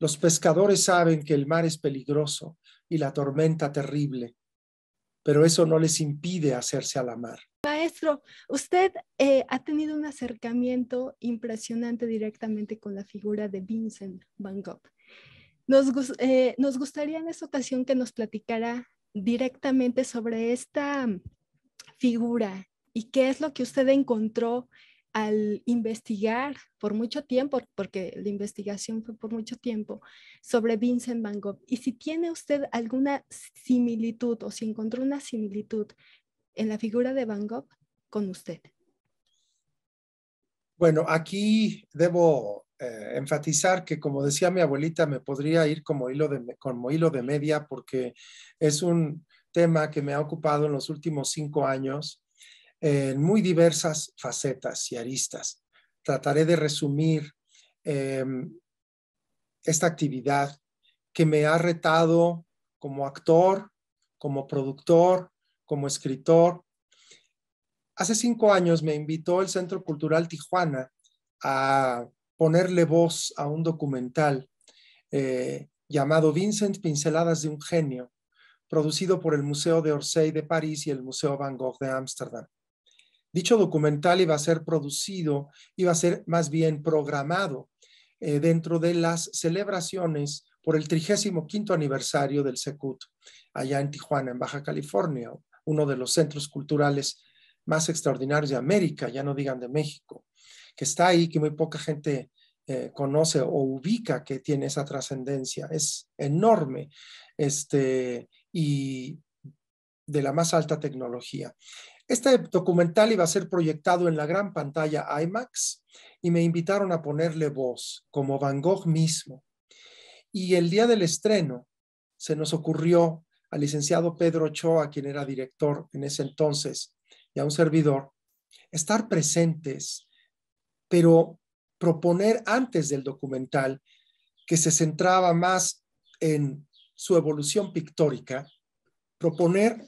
Los pescadores saben que el mar es peligroso y la tormenta terrible, pero eso no les impide hacerse a la mar. Maestro, usted ha tenido un acercamiento impresionante directamente con la figura de Vincent Van Gogh. Nos gustaría en esta ocasión que nos platicara directamente sobre esta figura y qué es lo que usted encontró al investigar por mucho tiempo, porque la investigación fue por mucho tiempo, sobre Vincent Van Gogh. Y si tiene usted alguna similitud o si encontró una similitud en la figura de Van Gogh con usted. Bueno, aquí debo enfatizar que, como decía mi abuelita, me podría ir como hilo de media porque es un tema que me ha ocupado en los últimos 5 años en muy diversas facetas y aristas. Trataré de resumir esta actividad que me ha retado como actor, como productor, como escritor. Hace 5 años me invitó el Centro Cultural Tijuana a ponerle voz a un documental llamado Vincent, Pinceladas de un Genio, producido por el Museo de Orsay de París y el Museo Van Gogh de Ámsterdam. Dicho documental iba a ser producido, iba a ser más bien programado dentro de las celebraciones por el 35º aniversario del Secut, allá en Tijuana, en Baja California, uno de los centros culturales más extraordinarios de América, ya no digan de México, que está ahí, que muy poca gente conoce o ubica que tiene esa trascendencia. Es enorme y de la más alta tecnología. Este documental iba a ser proyectado en la gran pantalla IMAX y me invitaron a ponerle voz, como Van Gogh mismo. Y el día del estreno se nos ocurrió al licenciado Pedro Ochoa, quien era director en ese entonces, y a un servidor, estar presentes, pero proponer antes del documental, que se centraba más en su evolución pictórica, proponer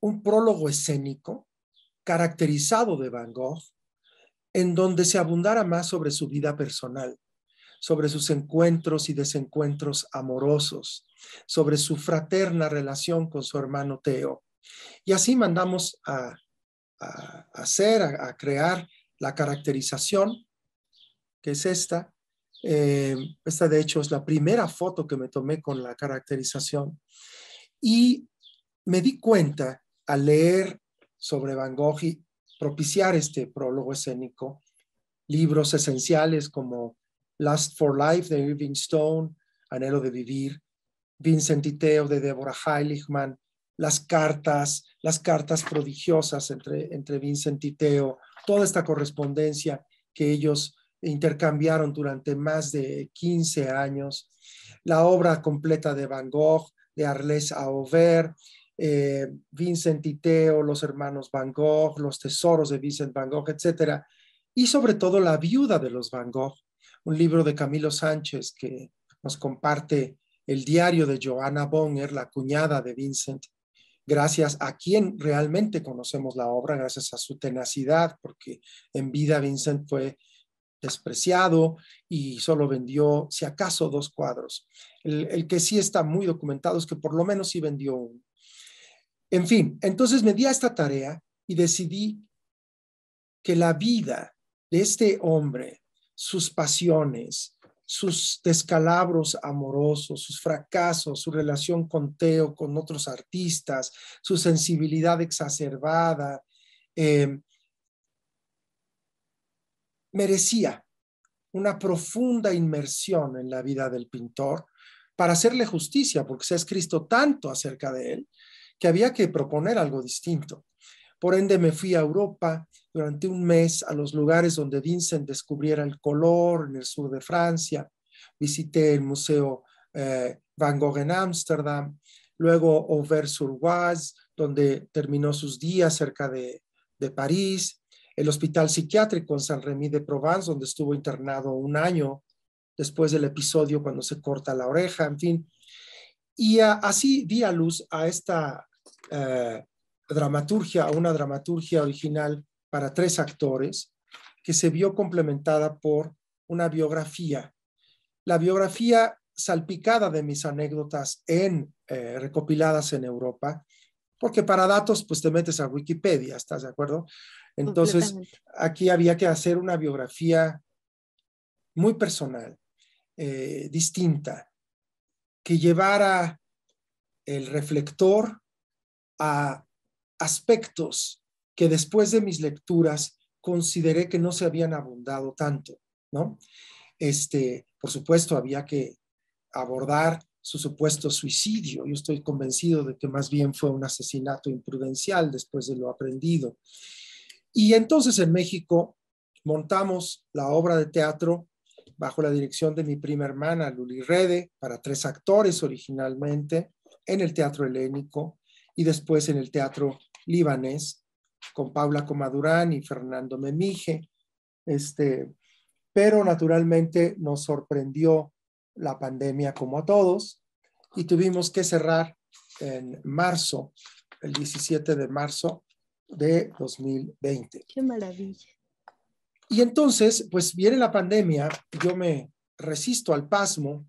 un prólogo escénico caracterizado de Van Gogh, en donde se abundara más sobre su vida personal, sobre sus encuentros y desencuentros amorosos, sobre su fraterna relación con su hermano Theo. Y así mandamos a crear la caracterización, que es esta. Esta de hecho es la primera foto que me tomé con la caracterización. Y me di cuenta al leer sobre Van Gogh y propiciar este prólogo escénico, libros esenciales como Lust for Life de Irving Stone, Anhelo de Vivir, Vincent y Theo de Deborah Heiligman, las cartas prodigiosas entre Vincent y Theo, toda esta correspondencia que ellos intercambiaron durante más de 15 años, la obra completa de Van Gogh, de Arles Auvert, Vincent y Theo, los hermanos Van Gogh, los tesoros de Vincent Van Gogh, etcétera, y sobre todo La viuda de los Van Gogh, un libro de Camilo Sánchez que nos comparte el diario de Johanna Bonger, la cuñada de Vincent, gracias a quien realmente conocemos la obra, gracias a su tenacidad, porque en vida Vincent fue despreciado y solo vendió, si acaso, 2 cuadros. El que sí está muy documentado es que por lo menos sí vendió uno. En fin, entonces me di a esta tarea y decidí que la vida de este hombre, sus pasiones, sus descalabros amorosos, sus fracasos, su relación con Theo, con otros artistas, su sensibilidad exacerbada, merecía una profunda inmersión en la vida del pintor para hacerle justicia, porque se ha escrito tanto acerca de él que había que proponer algo distinto. Por ende, me fui a Europa durante un mes a los lugares donde Vincent descubriera el color en el sur de Francia. Visité el Museo Van Gogh en Ámsterdam, luego Auvers-sur-Oise, donde terminó sus días cerca de París, el Hospital Psiquiátrico en Saint-Rémy de Provence, donde estuvo internado 1 año después del episodio cuando se corta la oreja, en fin. Y así di a luz a esta dramaturgia, a una dramaturgia original para 3 actores, que se vio complementada por una biografía la biografía salpicada de mis anécdotas recopiladas en Europa, porque para datos pues te metes a Wikipedia, ¿estás de acuerdo? Entonces aquí había que hacer una biografía muy personal, distinta, que llevara el reflector a aspectos que después de mis lecturas consideré que no se habían abundado tanto, ¿no? Por supuesto, había que abordar su supuesto suicidio. Yo estoy convencido de que más bien fue un asesinato imprudencial después de lo aprendido. Y entonces en México montamos la obra de teatro bajo la dirección de mi prima hermana, Luli Rede, para 3 actores originalmente, en el Teatro Helénico y después en el Teatro Libanés, con Paula Comadurán y Fernando Memije. Pero naturalmente nos sorprendió la pandemia como a todos y tuvimos que cerrar en marzo, el 17 de marzo de 2020. ¡Qué maravilla! Y entonces, pues viene la pandemia, yo me resisto al pasmo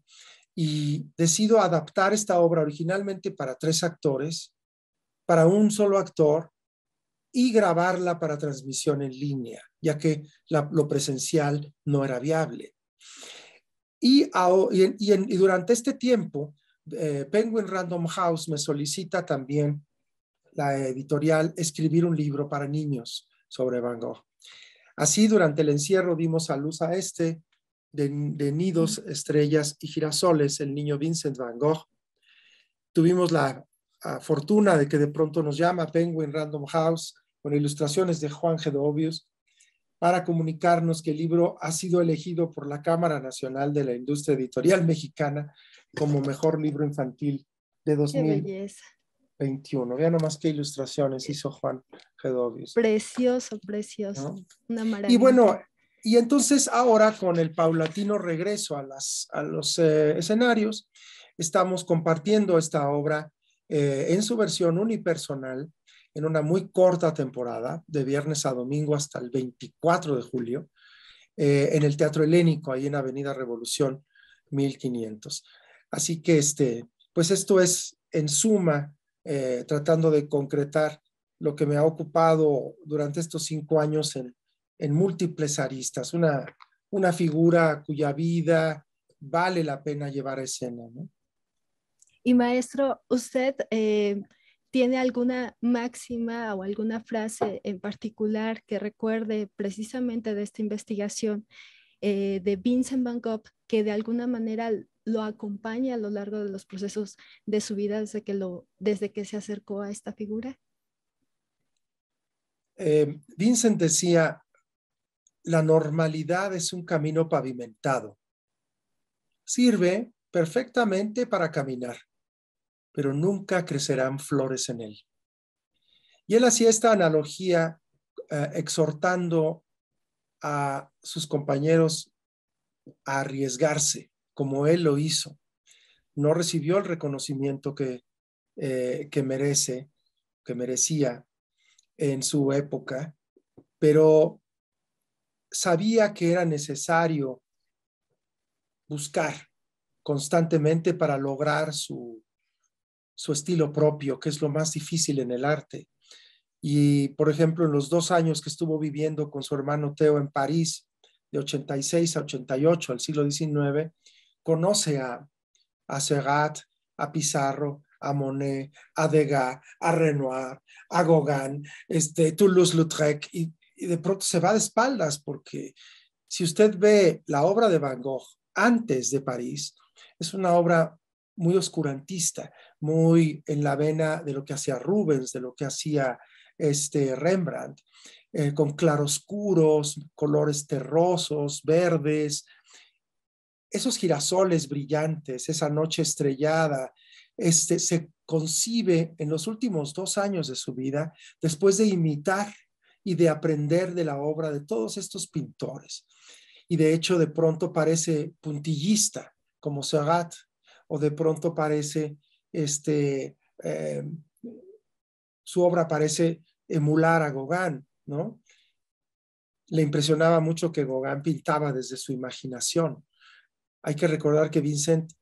y decido adaptar esta obra originalmente para 3 actores, para un solo actor y grabarla para transmisión en línea, ya que lo presencial no era viable. Y durante este tiempo, Penguin Random House me solicita también la editorial escribir un libro para niños sobre Van Gogh. Así, durante el encierro dimos a luz a de Nidos, Estrellas y Girasoles, el niño Vincent Van Gogh. Tuvimos la fortuna de que de pronto nos llama Penguin Random House con ilustraciones de Juan Gedovius para comunicarnos que el libro ha sido elegido por la Cámara Nacional de la Industria Editorial Mexicana como mejor libro infantil de 2021. Vean nomás qué ilustraciones hizo Juan Gedovius. Precioso, precioso. ¿No? Una maravilla. Y bueno, y entonces ahora con el paulatino regreso a los escenarios, estamos compartiendo esta obra en su versión unipersonal en una muy corta temporada, de viernes a domingo hasta el 24 de julio, en el Teatro Helénico, ahí en Avenida Revolución 1500. Así que pues esto es en suma, tratando de concretar lo que me ha ocupado durante estos 5 años en múltiples aristas, una figura cuya vida vale la pena llevar a escena, ¿no? Y maestro, ¿usted tiene alguna máxima o alguna frase en particular que recuerde precisamente de esta investigación de Vincent Van Gogh que de alguna manera lo acompaña a lo largo de los procesos de su vida desde que se acercó a esta figura? Vincent decía, la normalidad es un camino pavimentado. Sirve perfectamente para caminar, pero nunca crecerán flores en él. Y él hacía esta analogía exhortando a sus compañeros a arriesgarse, como él lo hizo. No recibió el reconocimiento que merecía en su época, pero sabía que era necesario buscar constantemente para lograr su estilo propio, que es lo más difícil en el arte. Y, por ejemplo, en los 2 años que estuvo viviendo con su hermano Theo en París, de 86 a 88, al siglo XIX, conoce a Seurat, a Pizarro, a Monet, a Degas, a Renoir, a Gauguin, Toulouse-Lautrec, y de pronto se va de espaldas, porque si usted ve la obra de Van Gogh antes de París, es una obra muy oscurantista, muy en la vena de lo que hacía Rubens, de lo que hacía Rembrandt, con claroscuros, colores terrosos, verdes, esos girasoles brillantes, esa noche estrellada, se concibe en los últimos 2 años de su vida, después de imitar y de aprender de la obra de todos estos pintores. Y de hecho, de pronto parece puntillista, como Seurat, o de pronto parece, su obra parece emular a Gauguin, ¿no? Le impresionaba mucho que Gauguin pintaba desde su imaginación. Hay que recordar que Vincent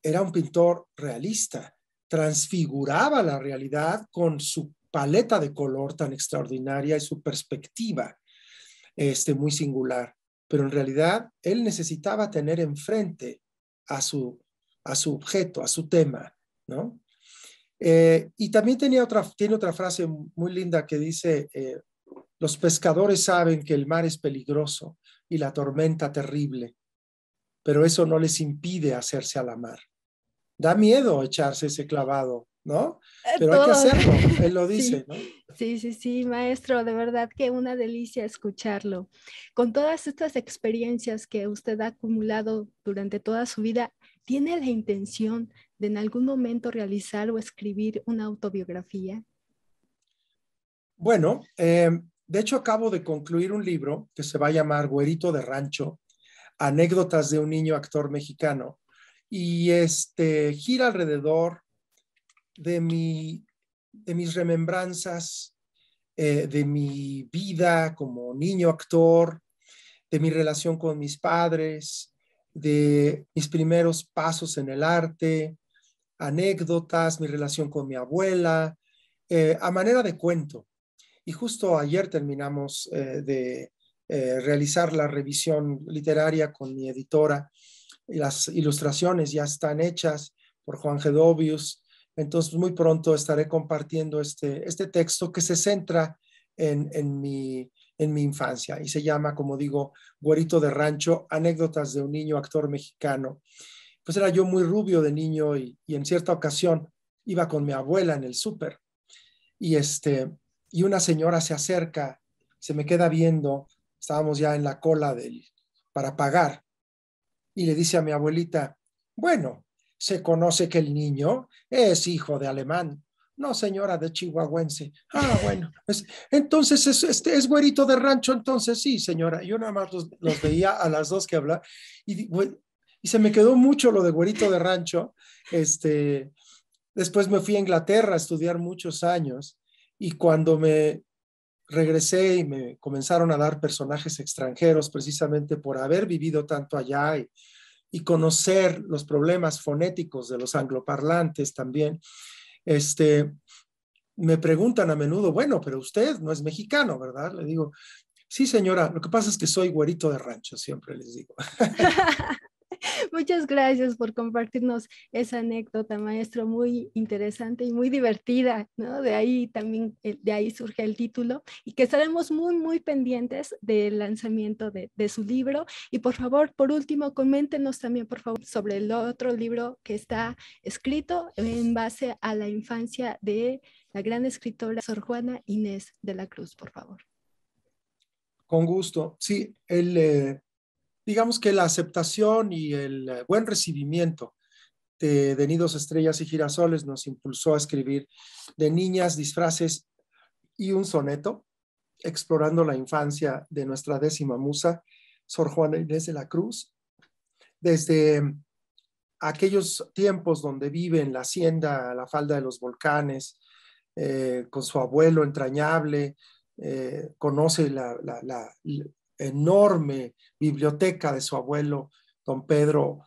era un pintor realista, transfiguraba la realidad con su paleta de color tan extraordinaria y su perspectiva muy singular. Pero en realidad él necesitaba tener enfrente a su, a su objeto, a su tema, ¿no? Y también tiene otra frase muy linda que dice, los pescadores saben que el mar es peligroso y la tormenta terrible, pero eso no les impide hacerse a la mar. Da miedo echarse ese clavado, ¿no? Pero hay que Todo. hacerlo, él lo Sí, dice, ¿no? sí, sí, sí, maestro, de verdad que una delicia escucharlo. Con todas estas experiencias que usted ha acumulado durante toda su vida, ¿tiene la intención de en algún momento realizar o escribir una autobiografía? Bueno, de hecho acabo de concluir un libro que se va a llamar Güerito de Rancho, anécdotas de un niño actor mexicano, y gira alrededor de, de mis remembranzas, de mi vida como niño actor, de mi relación con mis padres, de mis primeros pasos en el arte, anécdotas, mi relación con mi abuela, a manera de cuento. Y justo ayer terminamos de realizar la revisión literaria con mi editora y las ilustraciones ya están hechas por Juan Gedovius. Entonces, muy pronto estaré compartiendo este texto que se centra en mi infancia y se llama, como digo, Güerito de Rancho, anécdotas de un niño actor mexicano. Pues era yo muy rubio de niño y en cierta ocasión iba con mi abuela en el súper y, y una señora se acerca, se me queda viendo, estábamos ya en la cola para pagar y le dice a mi abuelita, bueno, se conoce que el niño es hijo de alemán. No, señora, de chihuahuense. Ah, bueno. Entonces, es güerito de rancho, entonces sí, señora. Yo nada más los veía a las dos que hablaban y se me quedó mucho lo de güerito de rancho. Después me fui a Inglaterra a estudiar muchos años y cuando me regresé y me comenzaron a dar personajes extranjeros precisamente por haber vivido tanto allá y conocer los problemas fonéticos de los angloparlantes también, me preguntan a menudo, bueno, pero usted no es mexicano, ¿verdad? Le digo, sí, señora, lo que pasa es que soy güerito de rancho, siempre les digo. Muchas gracias por compartirnos esa anécdota, maestro, muy interesante y muy divertida, ¿no? De ahí también, de ahí surge el título y que estaremos muy, muy pendientes del lanzamiento de su libro. Y por favor, por último, coméntenos también, por favor, sobre el otro libro que está escrito en base a la infancia de la gran escritora Sor Juana Inés de la Cruz, por favor. Con gusto. Sí, digamos que la aceptación y el buen recibimiento de Nidos, Estrellas y Girasoles nos impulsó a escribir De niñas, disfraces y un soneto, explorando la infancia de nuestra décima musa, Sor Juana Inés de la Cruz, desde aquellos tiempos donde vive en la hacienda a la falda de los volcanes, con su abuelo entrañable, conoce la enorme biblioteca de su abuelo, don Pedro,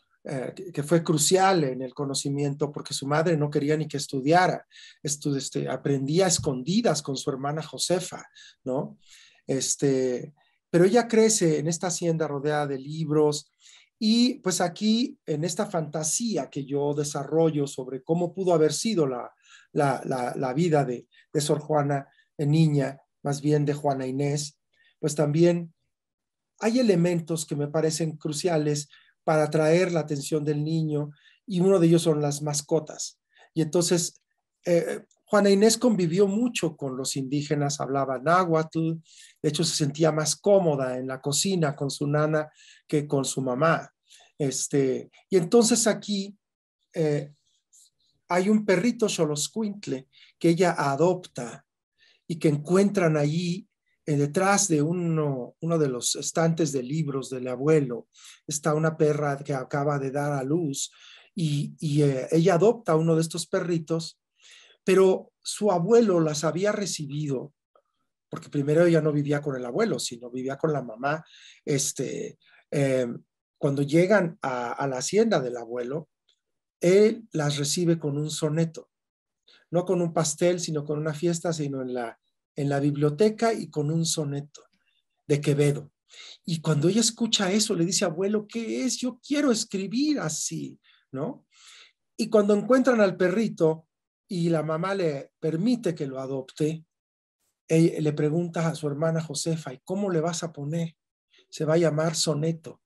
que fue crucial en el conocimiento porque su madre no quería ni que estudiara, aprendía a escondidas con su hermana Josefa, ¿no? Pero ella crece en esta hacienda rodeada de libros y pues aquí en esta fantasía que yo desarrollo sobre cómo pudo haber sido la vida de Sor Juana niña, más bien de Juana Inés, pues también hay elementos que me parecen cruciales para atraer la atención del niño y uno de ellos son las mascotas. Y entonces, Juana Inés convivió mucho con los indígenas, hablaba náhuatl, de hecho se sentía más cómoda en la cocina con su nana que con su mamá. Y entonces aquí hay un perrito xoloscuintle que ella adopta y que encuentran allí detrás de uno de los estantes de libros del abuelo. Está una perra que acaba de dar a luz y ella adopta uno de estos perritos, pero su abuelo las había recibido, porque primero ella no vivía con el abuelo, sino vivía con la mamá, eh, cuando llegan a la hacienda del abuelo, él las recibe con un soneto, no con un pastel, sino con una fiesta, sino en la biblioteca y con un soneto de Quevedo. Y cuando ella escucha eso, le dice, abuelo, ¿qué es? Yo quiero escribir así, ¿no? Y cuando encuentran al perrito y la mamá le permite que lo adopte, ella le pregunta a su hermana Josefa, ¿y cómo le vas a poner? Se va a llamar Soneto,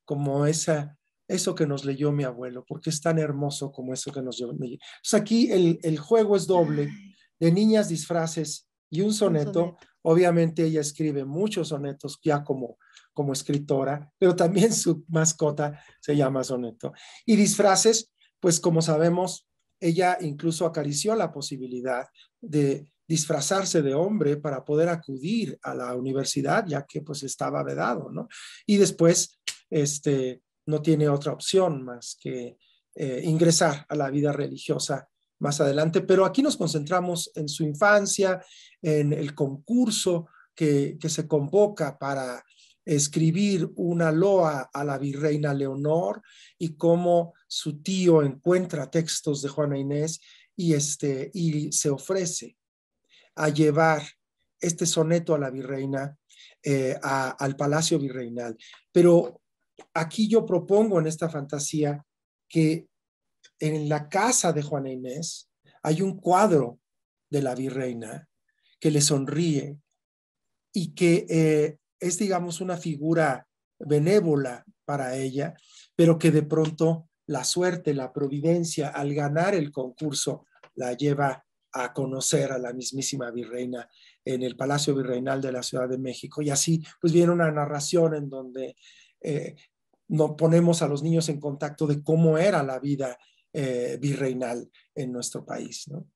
como eso que nos leyó mi abuelo, porque es tan hermoso como eso que nos leyó. Entonces aquí el juego es doble, Ay, de niñas, disfraces y un un soneto. soneto. Obviamente ella escribe muchos sonetos ya como escritora, pero también su mascota se llama Soneto. Y disfraces, pues como sabemos, ella incluso acarició la posibilidad de disfrazarse de hombre para poder acudir a la universidad, ya que pues estaba vedado, ¿no? Y después, no tiene otra opción más que ingresar a la vida religiosa más adelante, pero aquí nos concentramos en su infancia, en el concurso que se convoca para escribir una loa a la virreina Leonor y cómo su tío encuentra textos de Juana Inés y se ofrece a llevar este soneto a la virreina, al palacio virreinal. Pero aquí yo propongo en esta fantasía que en la casa de Juana Inés hay un cuadro de la virreina que le sonríe y que es, digamos, una figura benévola para ella, pero que de pronto la suerte, la providencia, al ganar el concurso, la lleva a conocer a la mismísima virreina en el Palacio Virreinal de la Ciudad de México. Y así, pues viene una narración en donde nos ponemos a los niños en contacto de cómo era la vida virreinal en nuestro país, ¿no?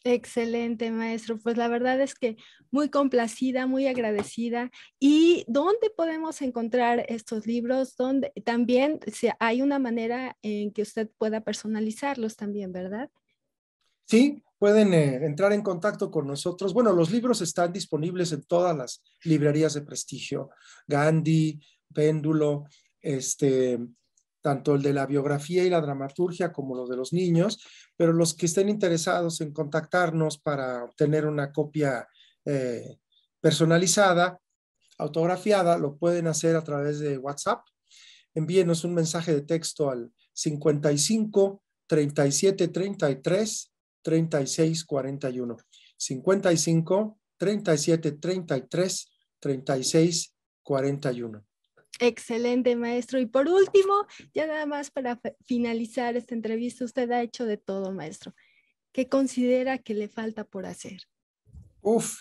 Excelente, maestro. Pues la verdad es que muy complacida, muy agradecida. ¿Y dónde podemos encontrar estos libros? ¿Dónde? También si hay una manera en que usted pueda personalizarlos también, ¿verdad? Sí, pueden entrar en contacto con nosotros. Bueno, los libros están disponibles en todas las librerías de prestigio. Gandhi, Péndulo, este, tanto el de la biografía y la dramaturgia como los de los niños, pero los que estén interesados en contactarnos para obtener una copia eh, personalizada, autografiada, lo pueden hacer a través de WhatsApp. Envíenos un mensaje de texto al 55 37 33 36 41. 55 37 33 36 41. Excelente, maestro. Y por último, ya nada más para finalizar esta entrevista, usted ha hecho de todo, maestro. ¿Qué considera que le falta por hacer? Uf,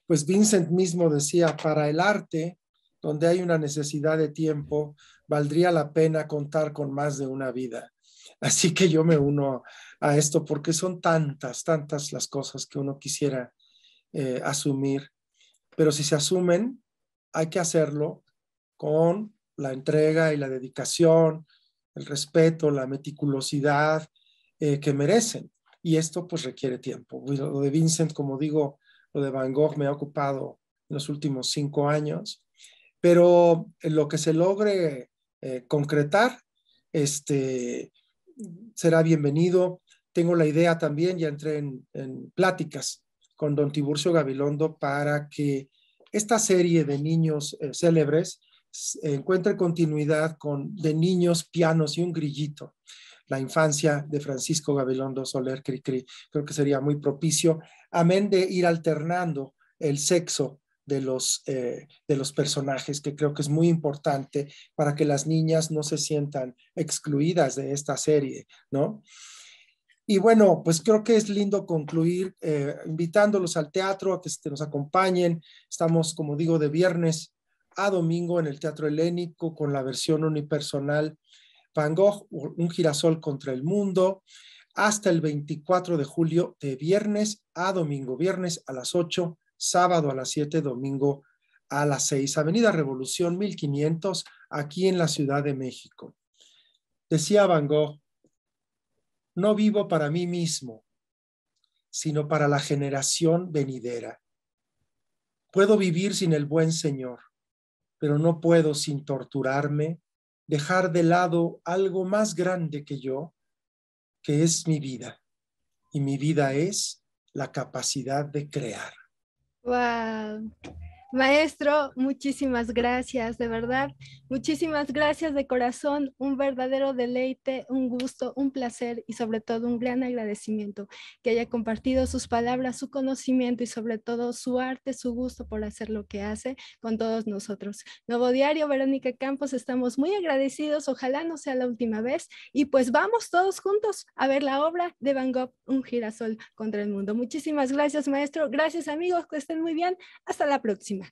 pues Vincent mismo decía, para el arte, donde hay una necesidad de tiempo, valdría la pena contar con más de una vida. Así que yo me uno a esto porque son tantas, tantas las cosas que uno quisiera asumir, pero si se asumen, hay que hacerlo con la entrega y la dedicación, el respeto, la meticulosidad que merecen. Y esto pues requiere tiempo. Lo de Vincent, como digo, lo de Van Gogh me ha ocupado en los últimos 5 años, pero en lo que se logre concretar, este, será bienvenido. Tengo la idea también, ya entré en pláticas con don Tiburcio Gabilondo para que esta serie de niños célebres encuentre continuidad con de niños, pianos y un grillito. La infancia de Francisco Gabilondo Soler Cricri. Creo que sería muy propicio, amén de ir alternando el sexo de los personajes, que creo que es muy importante para que las niñas no se sientan excluidas de esta serie, ¿no? Y bueno, pues creo que es lindo concluir invitándolos al teatro, a que nos acompañen. Estamos, como digo, de viernes a domingo en el Teatro Helénico con la versión unipersonal Van Gogh, un girasol contra el mundo, hasta el 24 de julio, de viernes a domingo, viernes a las 8, sábado a las 7, domingo a las 6. Avenida Revolución 1500, aquí en la Ciudad de México. Decía Van Gogh, no vivo para mí mismo, sino para la generación venidera. Puedo vivir sin el buen Señor, pero no puedo sin torturarme, dejar de lado algo más grande que yo, que es mi vida. Y mi vida es la capacidad de crear. Wow. Maestro, muchísimas gracias, de verdad, muchísimas gracias de corazón, un verdadero deleite, un gusto, un placer y sobre todo un gran agradecimiento que haya compartido sus palabras, su conocimiento y sobre todo su arte, su gusto por hacer lo que hace con todos nosotros. Nuevo Diario, Verónica Campos, estamos muy agradecidos, ojalá no sea la última vez y pues vamos todos juntos a ver la obra de Van Gogh, Un girasol contra el mundo. Muchísimas gracias, maestro, gracias amigos, que estén muy bien, hasta la próxima.